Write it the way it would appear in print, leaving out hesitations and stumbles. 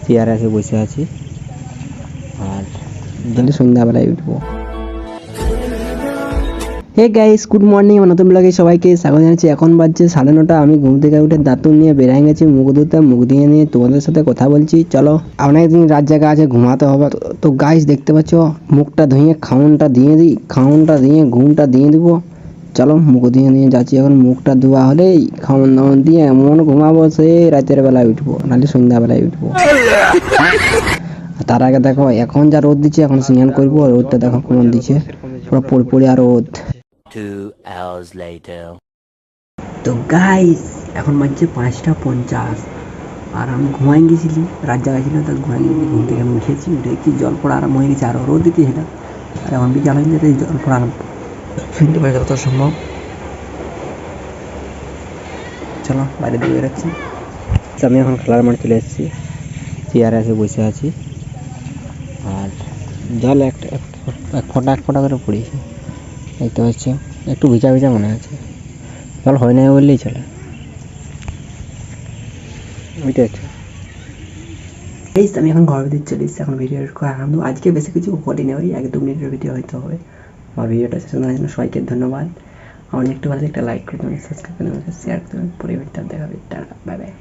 চেয়ারে এসে বসে আছি আর দিনে সন্ধ্যাবেলায় উঠবো। Hey guys, good morning. আমার নতুন ব্লগে সবাইকে স্বাগত জানাচ্ছি। এখন বাজছে 9:30। আমি ঘুম থেকে উঠে দাঁতুন নিয়ে বেরিয়ে গেছি মুখ ধুতে। মুখ দিয়ে নিয়ে তোমাদের সাথে কথা বলছি। চলো, অনেকদিন রাত জায়গা আছে, ঘুমাতে হবে। তো গাইস দেখতে পাচ্ছ, মুখটা ধুয়ে খাউনটা দিয়ে দিই, খাউনটা দিয়ে ঘুমটা দিয়ে দিব। চলো, মুখ দিয়ে নিয়ে যাচ্ছি। এখন মুখটা ধোয়া হলেই খাউন দাউন দিয়ে এমন ঘুমাবো, সে রাতের বেলায় উঠবো, নাহলে সন্ধ্যাবেলায় উঠবো। তার আগে দেখো এখন যা রোদ দিচ্ছে, এখন স্নান করবো। রোদটা দেখো কেমন দিচ্ছে, পুরো পড়পড়িয়া রোদ। 2 hours later. তো গাইস এখন বাজছে 5:50 আর আমি ঘুমাই গেছিলি, রাত জায়গা ছিল, তো ঘুমাই গেছি। ঘুম থেকে আমি উঠেছি, উঠে কি জল পড়া আরম্ভ হয়ে গেছে, আরও রোদ দিতে সেটা। আর এখন বিকাল হয়ে যেতে জল পড়া শুনতে পাই যত সম্ভব। চলো বাইরে দিয়ে বেরোচ্ছি। আমি এখন খেলার মাঠ চলে এসেছি, চেয়ারে এসে বসে আছি আর জল এক ফোঁটা করে পড়েছে, দেখতে পাচ্ছ। একটু ভিজা ভিজা মনে আছে, জল হয় না বললেই চলে, বুঝতে পারছো। আমি এখন ঘরের ভিতরে চলে এসেছি। এখন ভিডিও করে আনন্দ, আজকে বেশি কিছু করিনি, ওই 1-2 মিনিটের ভিডিও হয়তো হবে। আমার ভিডিওটা শেষ করার জন্য সবাইকে ধন্যবাদ। আমার একটু ভালো একটা লাইক করে দেবেন, সাবস্ক্রাইব করে দেবেন, শেয়ার করে দেবেন। পরে ভিডিওটা দেখাবে। Tata, bye bye.